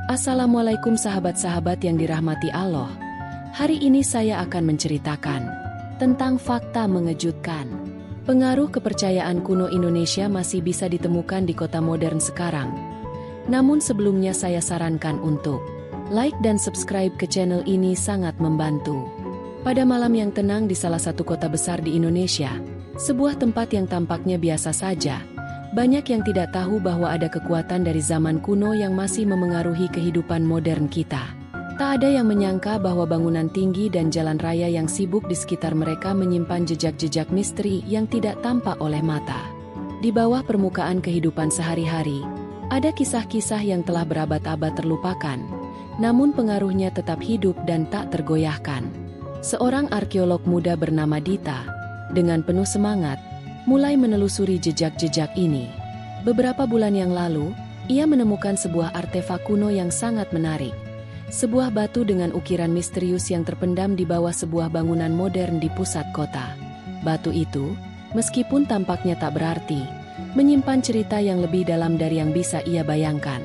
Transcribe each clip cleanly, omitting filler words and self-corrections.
Assalamualaikum sahabat-sahabat yang dirahmati Allah. Hari ini saya akan menceritakan tentang fakta mengejutkan. Pengaruh kepercayaan kuno Indonesia masih bisa ditemukan di kota modern sekarang. Namun sebelumnya saya sarankan untuk like dan subscribe ke channel ini, sangat membantu. Pada malam yang tenang di salah satu kota besar di Indonesia, sebuah tempat yang tampaknya biasa saja, banyak yang tidak tahu bahwa ada kekuatan dari zaman kuno yang masih memengaruhi kehidupan modern kita. Tak ada yang menyangka bahwa bangunan tinggi dan jalan raya yang sibuk di sekitar mereka menyimpan jejak-jejak misteri yang tidak tampak oleh mata. Di bawah permukaan kehidupan sehari-hari, ada kisah-kisah yang telah berabad-abad terlupakan, namun pengaruhnya tetap hidup dan tak tergoyahkan. Seorang arkeolog muda bernama Dita, dengan penuh semangat, mulai menelusuri jejak-jejak ini. Beberapa bulan yang lalu, ia menemukan sebuah artefak kuno yang sangat menarik. Sebuah batu dengan ukiran misterius yang terpendam di bawah sebuah bangunan modern di pusat kota. Batu itu, meskipun tampaknya tak berarti, menyimpan cerita yang lebih dalam dari yang bisa ia bayangkan.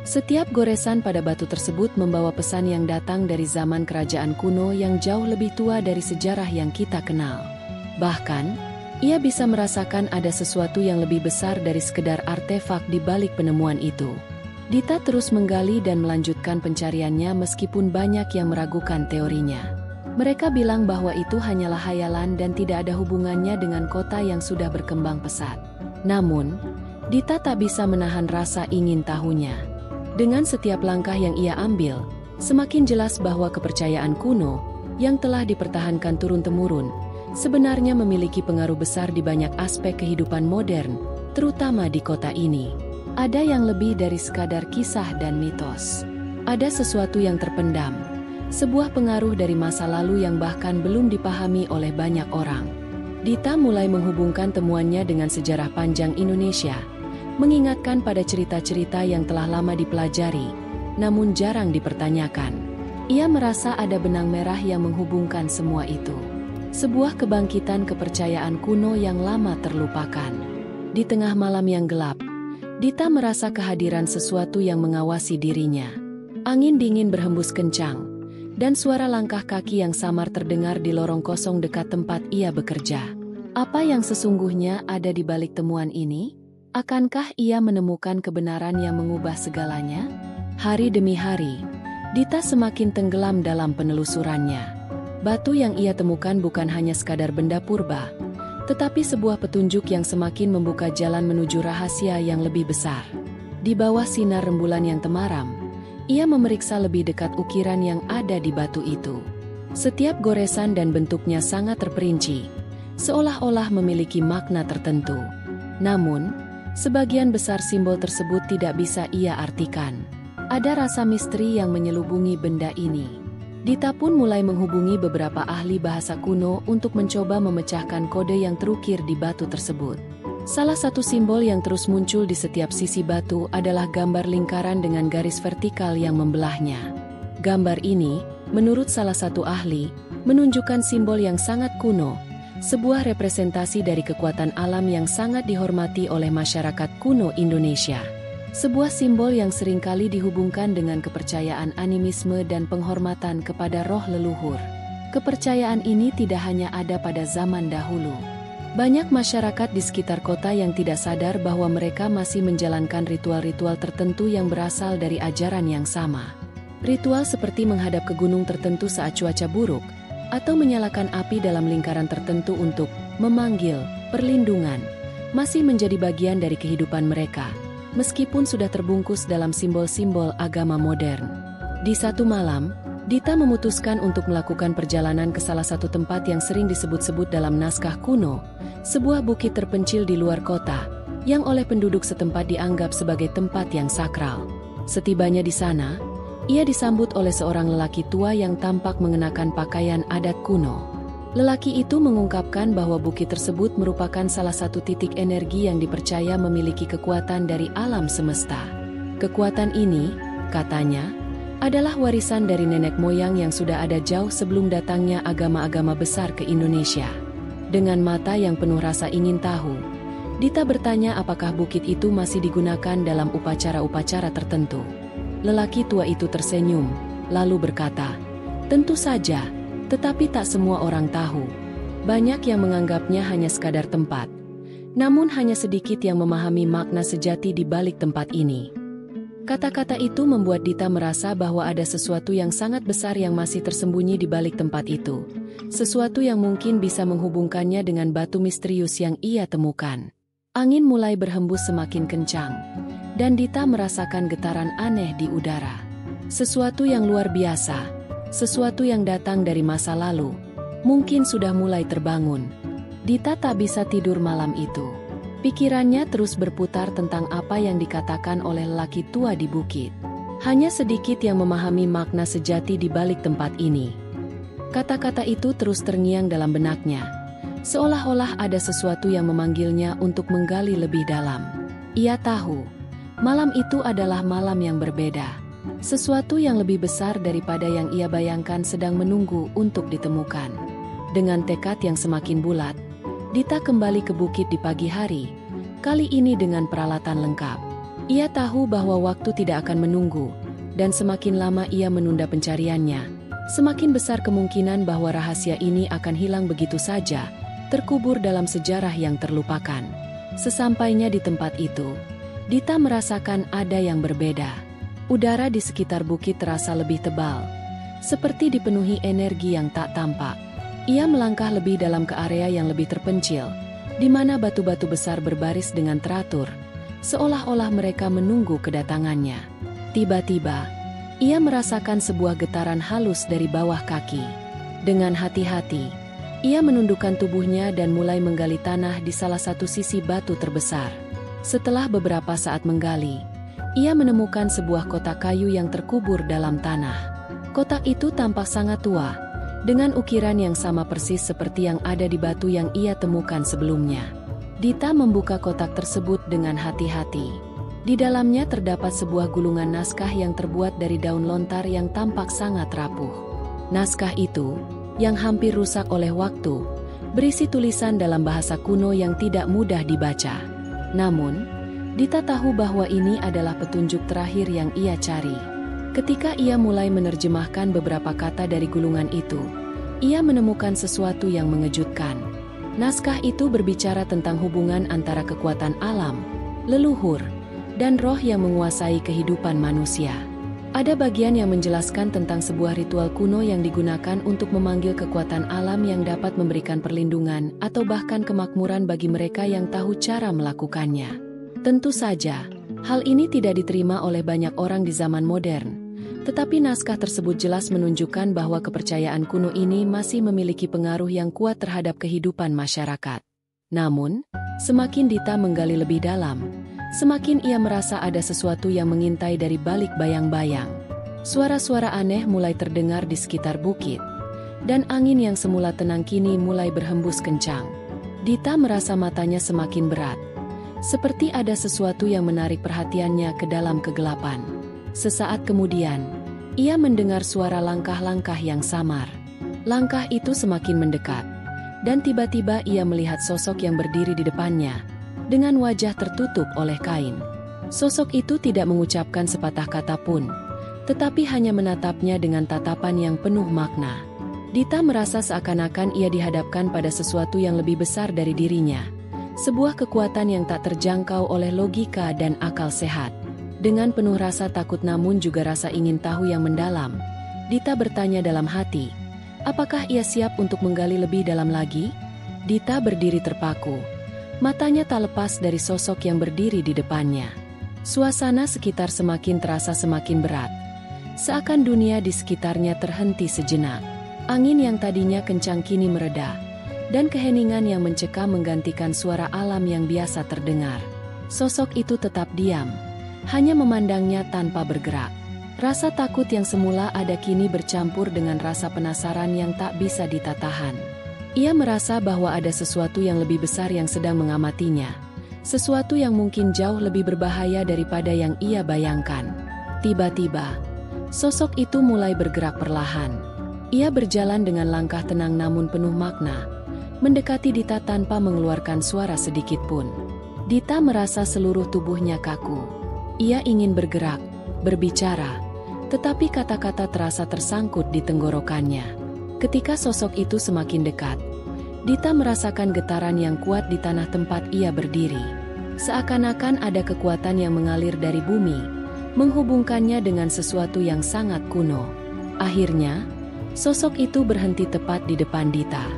Setiap goresan pada batu tersebut membawa pesan yang datang dari zaman kerajaan kuno yang jauh lebih tua dari sejarah yang kita kenal. Bahkan, ia bisa merasakan ada sesuatu yang lebih besar dari sekedar artefak di balik penemuan itu. Dita terus menggali dan melanjutkan pencariannya meskipun banyak yang meragukan teorinya. Mereka bilang bahwa itu hanyalah hayalan dan tidak ada hubungannya dengan kota yang sudah berkembang pesat. Namun, Dita tak bisa menahan rasa ingin tahunya. Dengan setiap langkah yang ia ambil, semakin jelas bahwa kepercayaan kuno yang telah dipertahankan turun-temurun sebenarnya memiliki pengaruh besar di banyak aspek kehidupan modern, terutama di kota ini. Ada yang lebih dari sekadar kisah dan mitos. Ada sesuatu yang terpendam, sebuah pengaruh dari masa lalu yang bahkan belum dipahami oleh banyak orang. Dita mulai menghubungkan temuannya dengan sejarah panjang Indonesia, mengingatkan pada cerita-cerita yang telah lama dipelajari, namun jarang dipertanyakan. Ia merasa ada benang merah yang menghubungkan semua itu. Sebuah kebangkitan kepercayaan kuno yang lama terlupakan. Di tengah malam yang gelap, Dita merasa kehadiran sesuatu yang mengawasi dirinya. Angin dingin berhembus kencang, dan suara langkah kaki yang samar terdengar di lorong kosong dekat tempat ia bekerja. Apa yang sesungguhnya ada di balik temuan ini? Akankah ia menemukan kebenaran yang mengubah segalanya? Hari demi hari, Dita semakin tenggelam dalam penelusurannya. Batu yang ia temukan bukan hanya sekadar benda purba, tetapi sebuah petunjuk yang semakin membuka jalan menuju rahasia yang lebih besar. Di bawah sinar rembulan yang temaram, ia memeriksa lebih dekat ukiran yang ada di batu itu. Setiap goresan dan bentuknya sangat terperinci, seolah-olah memiliki makna tertentu. Namun, sebagian besar simbol tersebut tidak bisa ia artikan. Ada rasa misteri yang menyelubungi benda ini. Dita pun mulai menghubungi beberapa ahli bahasa kuno untuk mencoba memecahkan kode yang terukir di batu tersebut. Salah satu simbol yang terus muncul di setiap sisi batu adalah gambar lingkaran dengan garis vertikal yang membelahnya. Gambar ini, menurut salah satu ahli, menunjukkan simbol yang sangat kuno, sebuah representasi dari kekuatan alam yang sangat dihormati oleh masyarakat kuno Indonesia. Sebuah simbol yang seringkali dihubungkan dengan kepercayaan animisme dan penghormatan kepada roh leluhur. Kepercayaan ini tidak hanya ada pada zaman dahulu. Banyak masyarakat di sekitar kota yang tidak sadar bahwa mereka masih menjalankan ritual-ritual tertentu yang berasal dari ajaran yang sama. Ritual seperti menghadap ke gunung tertentu saat cuaca buruk, atau menyalakan api dalam lingkaran tertentu untuk memanggil perlindungan, masih menjadi bagian dari kehidupan mereka, meskipun sudah terbungkus dalam simbol-simbol agama modern. Di satu malam, Dita memutuskan untuk melakukan perjalanan ke salah satu tempat yang sering disebut-sebut dalam naskah kuno, sebuah bukit terpencil di luar kota, yang oleh penduduk setempat dianggap sebagai tempat yang sakral. Setibanya di sana, ia disambut oleh seorang lelaki tua yang tampak mengenakan pakaian adat kuno. Lelaki itu mengungkapkan bahwa bukit tersebut merupakan salah satu titik energi yang dipercaya memiliki kekuatan dari alam semesta. Kekuatan ini, katanya, adalah warisan dari nenek moyang yang sudah ada jauh sebelum datangnya agama-agama besar ke Indonesia. Dengan mata yang penuh rasa ingin tahu, Dita bertanya apakah bukit itu masih digunakan dalam upacara-upacara tertentu. Lelaki tua itu tersenyum, lalu berkata, "Tentu saja, tetapi tak semua orang tahu. Banyak yang menganggapnya hanya sekadar tempat. Namun hanya sedikit yang memahami makna sejati di balik tempat ini." Kata-kata itu membuat Dita merasa bahwa ada sesuatu yang sangat besar yang masih tersembunyi di balik tempat itu. Sesuatu yang mungkin bisa menghubungkannya dengan batu misterius yang ia temukan. Angin mulai berhembus semakin kencang, dan Dita merasakan getaran aneh di udara. Sesuatu yang luar biasa, sesuatu yang datang dari masa lalu, mungkin sudah mulai terbangun. Dita tak bisa tidur malam itu. Pikirannya terus berputar tentang apa yang dikatakan oleh lelaki tua di bukit. Hanya sedikit yang memahami makna sejati di balik tempat ini. Kata-kata itu terus terngiang dalam benaknya, seolah-olah ada sesuatu yang memanggilnya untuk menggali lebih dalam. Ia tahu, malam itu adalah malam yang berbeda. Sesuatu yang lebih besar daripada yang ia bayangkan sedang menunggu untuk ditemukan. Dengan tekad yang semakin bulat, Dita kembali ke bukit di pagi hari, kali ini dengan peralatan lengkap. Ia tahu bahwa waktu tidak akan menunggu, dan semakin lama ia menunda pencariannya, semakin besar kemungkinan bahwa rahasia ini akan hilang begitu saja, terkubur dalam sejarah yang terlupakan. Sesampainya di tempat itu, Dita merasakan ada yang berbeda. Udara di sekitar bukit terasa lebih tebal, seperti dipenuhi energi yang tak tampak. Ia melangkah lebih dalam ke area yang lebih terpencil, di mana batu-batu besar berbaris dengan teratur, seolah-olah mereka menunggu kedatangannya. Tiba-tiba, ia merasakan sebuah getaran halus dari bawah kaki. Dengan hati-hati, ia menundukkan tubuhnya dan mulai menggali tanah di salah satu sisi batu terbesar. Setelah beberapa saat menggali, ia menemukan sebuah kotak kayu yang terkubur dalam tanah. Kotak itu tampak sangat tua, dengan ukiran yang sama persis seperti yang ada di batu yang ia temukan sebelumnya. Dita membuka kotak tersebut dengan hati-hati. Di dalamnya terdapat sebuah gulungan naskah yang terbuat dari daun lontar yang tampak sangat rapuh. Naskah itu, yang hampir rusak oleh waktu, berisi tulisan dalam bahasa kuno yang tidak mudah dibaca. Namun, Dita tahu bahwa ini adalah petunjuk terakhir yang ia cari. Ketika ia mulai menerjemahkan beberapa kata dari gulungan itu, ia menemukan sesuatu yang mengejutkan. Naskah itu berbicara tentang hubungan antara kekuatan alam, leluhur, dan roh yang menguasai kehidupan manusia. Ada bagian yang menjelaskan tentang sebuah ritual kuno yang digunakan untuk memanggil kekuatan alam yang dapat memberikan perlindungan atau bahkan kemakmuran bagi mereka yang tahu cara melakukannya. Tentu saja, hal ini tidak diterima oleh banyak orang di zaman modern. Tetapi naskah tersebut jelas menunjukkan bahwa kepercayaan kuno ini masih memiliki pengaruh yang kuat terhadap kehidupan masyarakat. Namun, semakin Dita menggali lebih dalam, semakin ia merasa ada sesuatu yang mengintai dari balik bayang-bayang. Suara-suara aneh mulai terdengar di sekitar bukit, dan angin yang semula tenang kini mulai berhembus kencang. Dita merasa matanya semakin berat, seperti ada sesuatu yang menarik perhatiannya ke dalam kegelapan. Sesaat kemudian, ia mendengar suara langkah-langkah yang samar. Langkah itu semakin mendekat, dan tiba-tiba ia melihat sosok yang berdiri di depannya, dengan wajah tertutup oleh kain. Sosok itu tidak mengucapkan sepatah kata pun, tetapi hanya menatapnya dengan tatapan yang penuh makna. Dita merasa seakan-akan ia dihadapkan pada sesuatu yang lebih besar dari dirinya, sebuah kekuatan yang tak terjangkau oleh logika dan akal sehat. Dengan penuh rasa takut namun juga rasa ingin tahu yang mendalam, Dita bertanya dalam hati, apakah ia siap untuk menggali lebih dalam lagi? Dita berdiri terpaku, matanya tak lepas dari sosok yang berdiri di depannya. Suasana sekitar semakin terasa semakin berat, seakan dunia di sekitarnya terhenti sejenak. Angin yang tadinya kencang kini mereda, dan keheningan yang mencekam menggantikan suara alam yang biasa terdengar. Sosok itu tetap diam, hanya memandangnya tanpa bergerak. Rasa takut yang semula ada kini bercampur dengan rasa penasaran yang tak bisa Dita tahan. Ia merasa bahwa ada sesuatu yang lebih besar yang sedang mengamatinya, sesuatu yang mungkin jauh lebih berbahaya daripada yang ia bayangkan. Tiba-tiba, sosok itu mulai bergerak perlahan. Ia berjalan dengan langkah tenang namun penuh makna, mendekati Dita tanpa mengeluarkan suara sedikit pun. Dita merasa seluruh tubuhnya kaku. Ia ingin bergerak, berbicara, tetapi kata-kata terasa tersangkut di tenggorokannya. Ketika sosok itu semakin dekat, Dita merasakan getaran yang kuat di tanah tempat ia berdiri. Seakan-akan ada kekuatan yang mengalir dari bumi, menghubungkannya dengan sesuatu yang sangat kuno. Akhirnya, sosok itu berhenti tepat di depan Dita.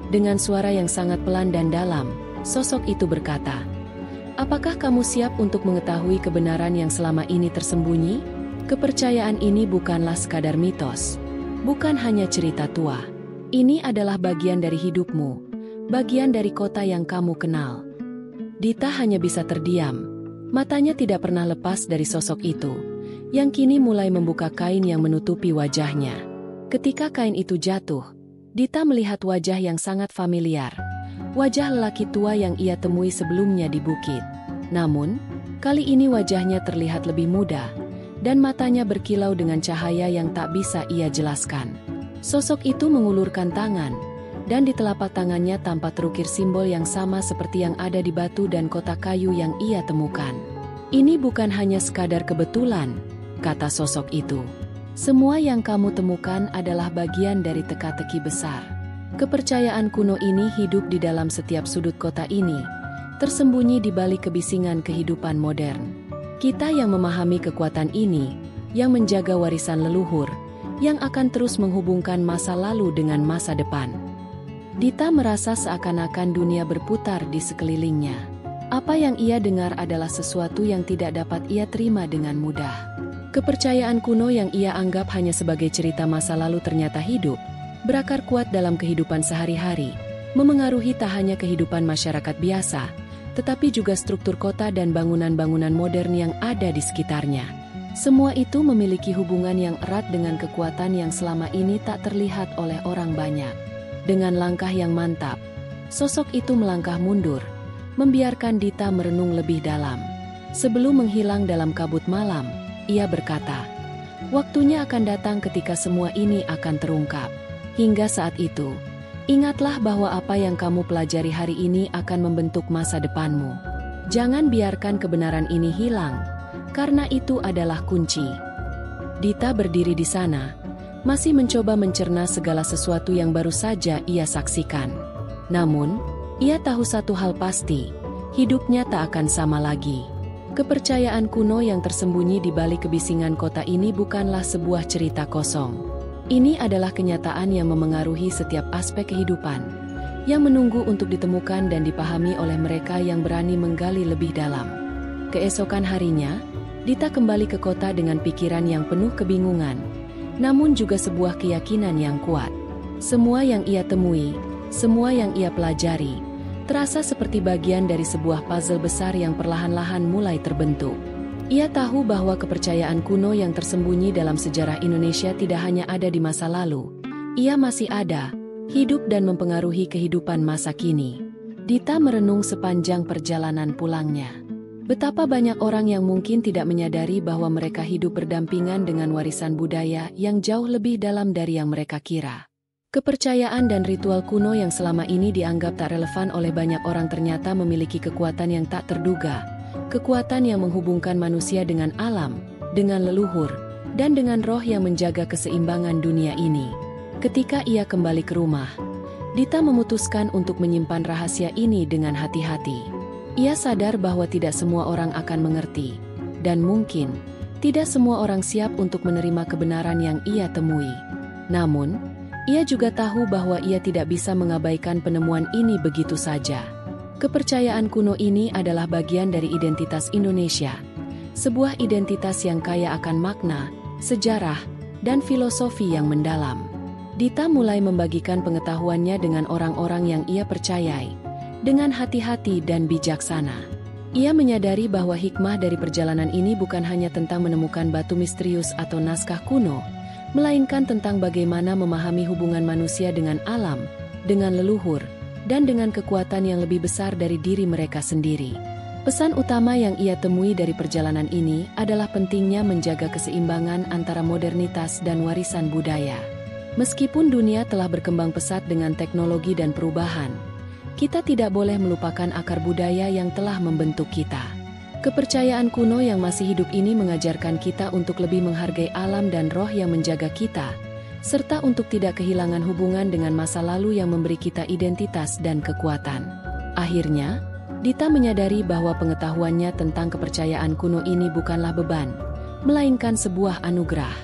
Dengan suara yang sangat pelan dan dalam, sosok itu berkata, "Apakah kamu siap untuk mengetahui kebenaran yang selama ini tersembunyi? Kepercayaan ini bukanlah sekadar mitos, bukan hanya cerita tua. Ini adalah bagian dari hidupmu, bagian dari kota yang kamu kenal." Dita hanya bisa terdiam. Matanya tidak pernah lepas dari sosok itu, yang kini mulai membuka kain yang menutupi wajahnya. Ketika kain itu jatuh, Dita melihat wajah yang sangat familiar. Wajah lelaki tua yang ia temui sebelumnya di bukit. Namun, kali ini wajahnya terlihat lebih muda, dan matanya berkilau dengan cahaya yang tak bisa ia jelaskan. Sosok itu mengulurkan tangan, dan di telapak tangannya tampak terukir simbol yang sama seperti yang ada di batu dan kotak kayu yang ia temukan. "Ini bukan hanya sekadar kebetulan," kata sosok itu. "Semua yang kamu temukan adalah bagian dari teka-teki besar. Kepercayaan kuno ini hidup di dalam setiap sudut kota ini, tersembunyi di balik kebisingan kehidupan modern. Kita yang memahami kekuatan ini, yang menjaga warisan leluhur, yang akan terus menghubungkan masa lalu dengan masa depan." Dita merasa seakan-akan dunia berputar di sekelilingnya. Apa yang ia dengar adalah sesuatu yang tidak dapat ia terima dengan mudah. Kepercayaan kuno yang ia anggap hanya sebagai cerita masa lalu ternyata hidup, berakar kuat dalam kehidupan sehari-hari, memengaruhi tak hanya kehidupan masyarakat biasa, tetapi juga struktur kota dan bangunan-bangunan modern yang ada di sekitarnya. Semua itu memiliki hubungan yang erat dengan kekuatan yang selama ini tak terlihat oleh orang banyak. Dengan langkah yang mantap, sosok itu melangkah mundur, membiarkan Dita merenung lebih dalam. Sebelum menghilang dalam kabut malam, ia berkata, "Waktunya akan datang ketika semua ini akan terungkap. Hingga saat itu, ingatlah bahwa apa yang kamu pelajari hari ini akan membentuk masa depanmu. Jangan biarkan kebenaran ini hilang, karena itu adalah kunci." Dita berdiri di sana, masih mencoba mencerna segala sesuatu yang baru saja ia saksikan. Namun, ia tahu satu hal pasti, hidupnya tak akan sama lagi. Kepercayaan kuno yang tersembunyi di balik kebisingan kota ini bukanlah sebuah cerita kosong. Ini adalah kenyataan yang memengaruhi setiap aspek kehidupan, yang menunggu untuk ditemukan dan dipahami oleh mereka yang berani menggali lebih dalam. Keesokan harinya, Dita kembali ke kota dengan pikiran yang penuh kebingungan, namun juga sebuah keyakinan yang kuat. Semua yang ia temui, semua yang ia pelajari, terasa seperti bagian dari sebuah puzzle besar yang perlahan-lahan mulai terbentuk. Ia tahu bahwa kepercayaan kuno yang tersembunyi dalam sejarah Indonesia tidak hanya ada di masa lalu. Ia masih ada, hidup dan mempengaruhi kehidupan masa kini. Dita merenung sepanjang perjalanan pulangnya. Betapa banyak orang yang mungkin tidak menyadari bahwa mereka hidup berdampingan dengan warisan budaya yang jauh lebih dalam dari yang mereka kira. Kepercayaan dan ritual kuno yang selama ini dianggap tak relevan oleh banyak orang ternyata memiliki kekuatan yang tak terduga. Kekuatan yang menghubungkan manusia dengan alam, dengan leluhur, dan dengan roh yang menjaga keseimbangan dunia ini. Ketika ia kembali ke rumah, Dita memutuskan untuk menyimpan rahasia ini dengan hati-hati. Ia sadar bahwa tidak semua orang akan mengerti, dan mungkin tidak semua orang siap untuk menerima kebenaran yang ia temui. Namun, ia juga tahu bahwa ia tidak bisa mengabaikan penemuan ini begitu saja. Kepercayaan kuno ini adalah bagian dari identitas Indonesia, sebuah identitas yang kaya akan makna, sejarah, dan filosofi yang mendalam. Dita mulai membagikan pengetahuannya dengan orang-orang yang ia percayai, dengan hati-hati dan bijaksana. Ia menyadari bahwa hikmah dari perjalanan ini bukan hanya tentang menemukan batu misterius atau naskah kuno, melainkan tentang bagaimana memahami hubungan manusia dengan alam, dengan leluhur, dan dengan kekuatan yang lebih besar dari diri mereka sendiri. Pesan utama yang ia temui dari perjalanan ini adalah pentingnya menjaga keseimbangan antara modernitas dan warisan budaya. Meskipun dunia telah berkembang pesat dengan teknologi dan perubahan, kita tidak boleh melupakan akar budaya yang telah membentuk kita. Kepercayaan kuno yang masih hidup ini mengajarkan kita untuk lebih menghargai alam dan roh yang menjaga kita, serta untuk tidak kehilangan hubungan dengan masa lalu yang memberi kita identitas dan kekuatan. Akhirnya, Dita menyadari bahwa pengetahuannya tentang kepercayaan kuno ini bukanlah beban, melainkan sebuah anugerah.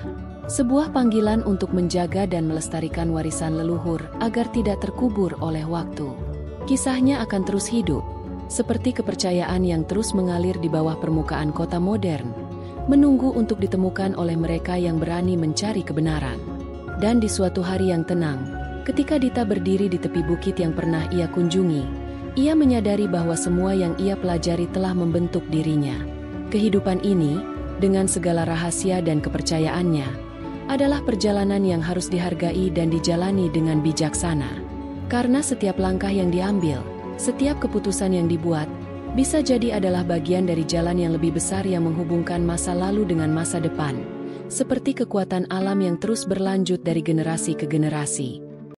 Sebuah panggilan untuk menjaga dan melestarikan warisan leluhur agar tidak terkubur oleh waktu. Kisahnya akan terus hidup, seperti kepercayaan yang terus mengalir di bawah permukaan kota modern, menunggu untuk ditemukan oleh mereka yang berani mencari kebenaran. Dan di suatu hari yang tenang, ketika Dita berdiri di tepi bukit yang pernah ia kunjungi, ia menyadari bahwa semua yang ia pelajari telah membentuk dirinya. Kehidupan ini, dengan segala rahasia dan kepercayaannya, adalah perjalanan yang harus dihargai dan dijalani dengan bijaksana. Karena setiap langkah yang diambil, setiap keputusan yang dibuat, bisa jadi adalah bagian dari jalan yang lebih besar yang menghubungkan masa lalu dengan masa depan, seperti kekuatan alam yang terus berlanjut dari generasi ke generasi.